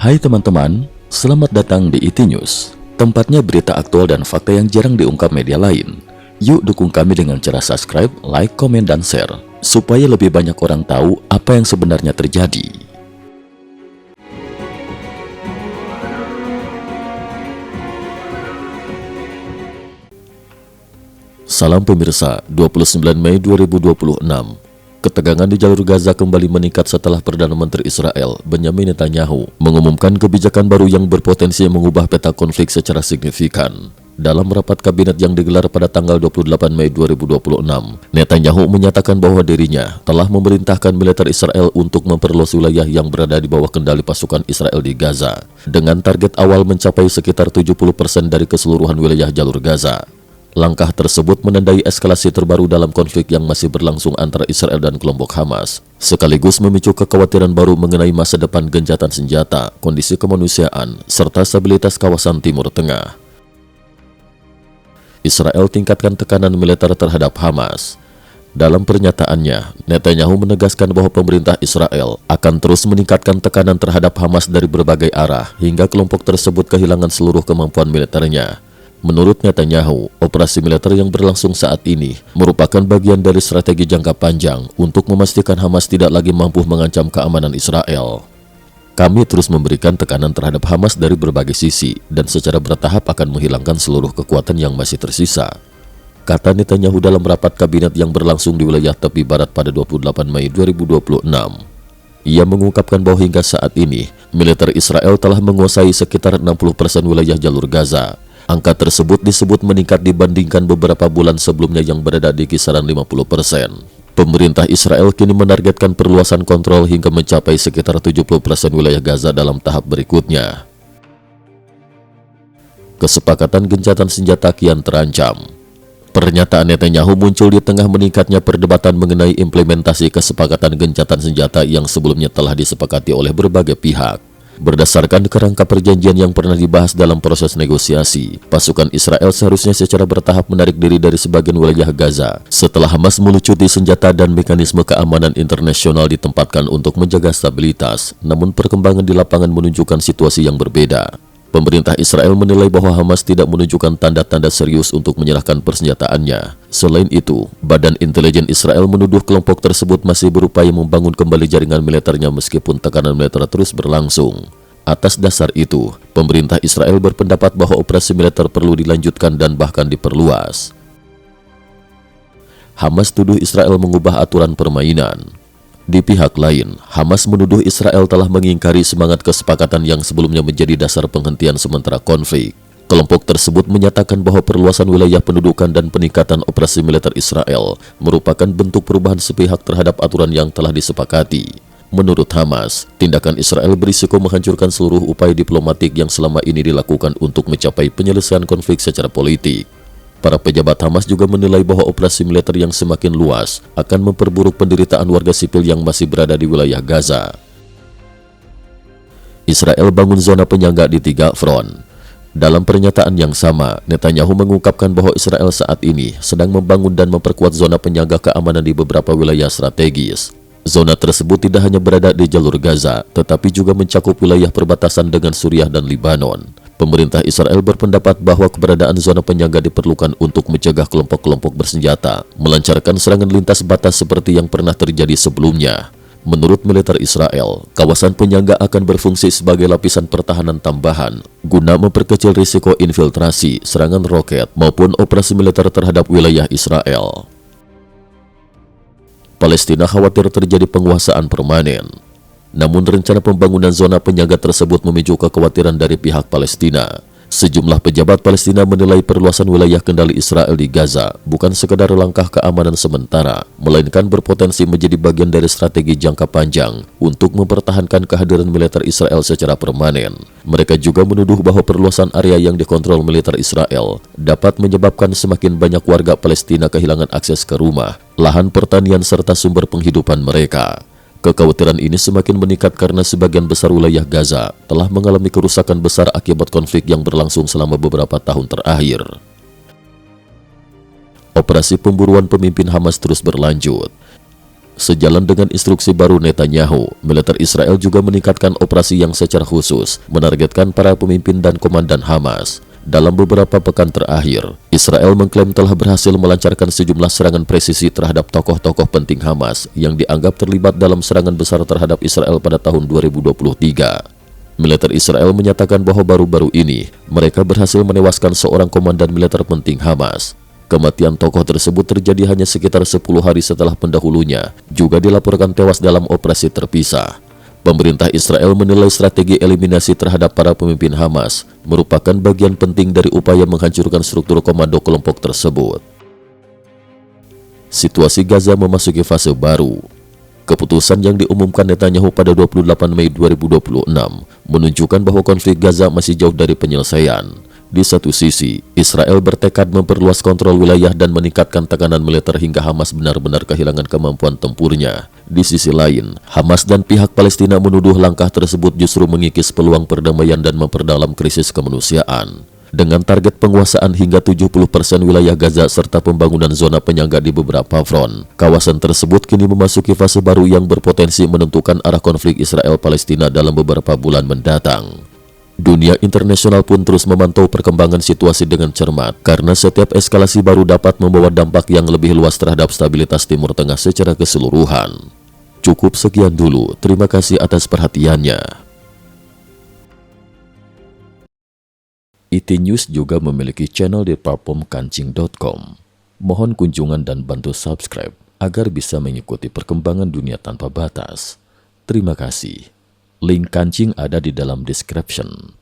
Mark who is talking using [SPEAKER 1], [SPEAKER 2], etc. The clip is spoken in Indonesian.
[SPEAKER 1] Hai teman-teman, selamat datang di IT News, tempatnya berita aktual dan fakta yang jarang diungkap media lain. Yuk dukung kami dengan cara subscribe, like, komen, dan share, supaya lebih banyak orang tahu apa yang sebenarnya terjadi. Salam pemirsa, 29 Mei 2026. Ketegangan di jalur Gaza kembali meningkat setelah Perdana Menteri Israel, Benyamin Netanyahu, mengumumkan kebijakan baru yang berpotensi mengubah peta konflik secara signifikan. Dalam rapat kabinet yang digelar pada tanggal 28 Mei 2026, Netanyahu menyatakan bahwa dirinya telah memerintahkan militer Israel untuk memperluas wilayah yang berada di bawah kendali pasukan Israel di Gaza, dengan target awal mencapai sekitar 70% dari keseluruhan wilayah jalur Gaza. Langkah tersebut menandai eskalasi terbaru dalam konflik yang masih berlangsung antara Israel dan kelompok Hamas, sekaligus memicu kekhawatiran baru mengenai masa depan gencatan senjata, kondisi kemanusiaan, serta stabilitas kawasan Timur Tengah. Israel tingkatkan tekanan militer terhadap Hamas. Dalam pernyataannya, Netanyahu menegaskan bahwa pemerintah Israel akan terus meningkatkan tekanan terhadap Hamas dari berbagai arah hingga kelompok tersebut kehilangan seluruh kemampuan militernya. Menurut Netanyahu, operasi militer yang berlangsung saat ini merupakan bagian dari strategi jangka panjang untuk memastikan Hamas tidak lagi mampu mengancam keamanan Israel. Kami terus memberikan tekanan terhadap Hamas dari berbagai sisi dan secara bertahap akan menghilangkan seluruh kekuatan yang masih tersisa, kata Netanyahu dalam rapat kabinet yang berlangsung di wilayah tepi barat pada 28 Mei 2026. Ia mengungkapkan bahwa hingga saat ini, militer Israel telah menguasai sekitar 60% wilayah jalur Gaza. Angka tersebut disebut meningkat dibandingkan beberapa bulan sebelumnya yang berada di kisaran 50%. Pemerintah Israel kini menargetkan perluasan kontrol hingga mencapai sekitar 70% wilayah Gaza dalam tahap berikutnya. Kesepakatan gencatan senjata kian terancam. Pernyataan Netanyahu muncul di tengah meningkatnya perdebatan mengenai implementasi kesepakatan gencatan senjata yang sebelumnya telah disepakati oleh berbagai pihak. Berdasarkan kerangka perjanjian yang pernah dibahas dalam proses negosiasi, pasukan Israel seharusnya secara bertahap menarik diri dari sebagian wilayah Gaza setelah Hamas melucuti senjata dan mekanisme keamanan internasional ditempatkan untuk menjaga stabilitas. Namun perkembangan di lapangan menunjukkan situasi yang berbeda. Pemerintah Israel menilai bahwa Hamas tidak menunjukkan tanda-tanda serius untuk menyerahkan persenjataannya. Selain itu, Badan Intelijen Israel menuduh kelompok tersebut masih berupaya membangun kembali jaringan militernya meskipun tekanan militer terus berlangsung. Atas dasar itu, pemerintah Israel berpendapat bahwa operasi militer perlu dilanjutkan dan bahkan diperluas. Hamas tuduh Israel mengubah aturan permainan. Di pihak lain, Hamas menuduh Israel telah mengingkari semangat kesepakatan yang sebelumnya menjadi dasar penghentian sementara konflik. Kelompok tersebut menyatakan bahwa perluasan wilayah pendudukan dan peningkatan operasi militer Israel merupakan bentuk perubahan sepihak terhadap aturan yang telah disepakati. Menurut Hamas, tindakan Israel berisiko menghancurkan seluruh upaya diplomatik yang selama ini dilakukan untuk mencapai penyelesaian konflik secara politik. Para pejabat Hamas juga menilai bahwa operasi militer yang semakin luas akan memperburuk penderitaan warga sipil yang masih berada di wilayah Gaza. Israel bangun zona penyangga di 3 front. Dalam pernyataan yang sama, Netanyahu mengungkapkan bahwa Israel saat ini sedang membangun dan memperkuat zona penyangga keamanan di beberapa wilayah strategis. Zona tersebut tidak hanya berada di jalur Gaza, tetapi juga mencakup wilayah perbatasan dengan Suriah dan Lebanon. Pemerintah Israel berpendapat bahwa keberadaan zona penyangga diperlukan untuk mencegah kelompok-kelompok bersenjata melancarkan serangan lintas batas seperti yang pernah terjadi sebelumnya. Menurut militer Israel, kawasan penyangga akan berfungsi sebagai lapisan pertahanan tambahan guna memperkecil risiko infiltrasi, serangan roket, maupun operasi militer terhadap wilayah Israel. Palestina khawatir terjadi penguasaan permanen. Namun rencana pembangunan zona penyangga tersebut memicu kekhawatiran dari pihak Palestina. Sejumlah pejabat Palestina menilai perluasan wilayah kendali Israel di Gaza bukan sekadar langkah keamanan sementara, melainkan berpotensi menjadi bagian dari strategi jangka panjang untuk mempertahankan kehadiran militer Israel secara permanen. Mereka juga menuduh bahwa perluasan area yang dikontrol militer Israel dapat menyebabkan semakin banyak warga Palestina kehilangan akses ke rumah, lahan pertanian serta sumber penghidupan mereka. Kekhawatiran ini semakin meningkat karena sebagian besar wilayah Gaza telah mengalami kerusakan besar akibat konflik yang berlangsung selama beberapa tahun terakhir. Operasi pemburuan pemimpin Hamas terus berlanjut. Sejalan dengan instruksi baru Netanyahu, militer Israel juga meningkatkan operasi yang secara khusus menargetkan para pemimpin dan komandan Hamas. Dalam beberapa pekan terakhir, Israel mengklaim telah berhasil melancarkan sejumlah serangan presisi terhadap tokoh-tokoh penting Hamas yang dianggap terlibat dalam serangan besar terhadap Israel pada tahun 2023. Militer Israel menyatakan bahwa baru-baru ini mereka berhasil menewaskan seorang komandan militer penting Hamas. Kematian tokoh tersebut terjadi hanya sekitar 10 hari setelah pendahulunya juga dilaporkan tewas dalam operasi terpisah. Pemerintah Israel menilai strategi eliminasi terhadap para pemimpin Hamas merupakan bagian penting dari upaya menghancurkan struktur komando kelompok tersebut. Situasi Gaza memasuki fase baru. Keputusan yang diumumkan Netanyahu pada 28 Mei 2026 menunjukkan bahwa konflik Gaza masih jauh dari penyelesaian. Di satu sisi, Israel bertekad memperluas kontrol wilayah dan meningkatkan tekanan militer hingga Hamas benar-benar kehilangan kemampuan tempurnya. Di sisi lain, Hamas dan pihak Palestina menuduh langkah tersebut justru mengikis peluang perdamaian dan memperdalam krisis kemanusiaan. Dengan target penguasaan hingga 70% wilayah Gaza serta pembangunan zona penyangga di beberapa front, kawasan tersebut kini memasuki fase baru yang berpotensi menentukan arah konflik Israel-Palestina dalam beberapa bulan mendatang. Dunia internasional pun terus memantau perkembangan situasi dengan cermat karena setiap eskalasi baru dapat membawa dampak yang lebih luas terhadap stabilitas Timur Tengah secara keseluruhan. Cukup sekian dulu, terima kasih atas perhatiannya. IT News juga memiliki channel di platform kancing.com. Mohon kunjungan dan bantu subscribe agar bisa mengikuti perkembangan dunia tanpa batas. Terima kasih. Link kancing ada di dalam description.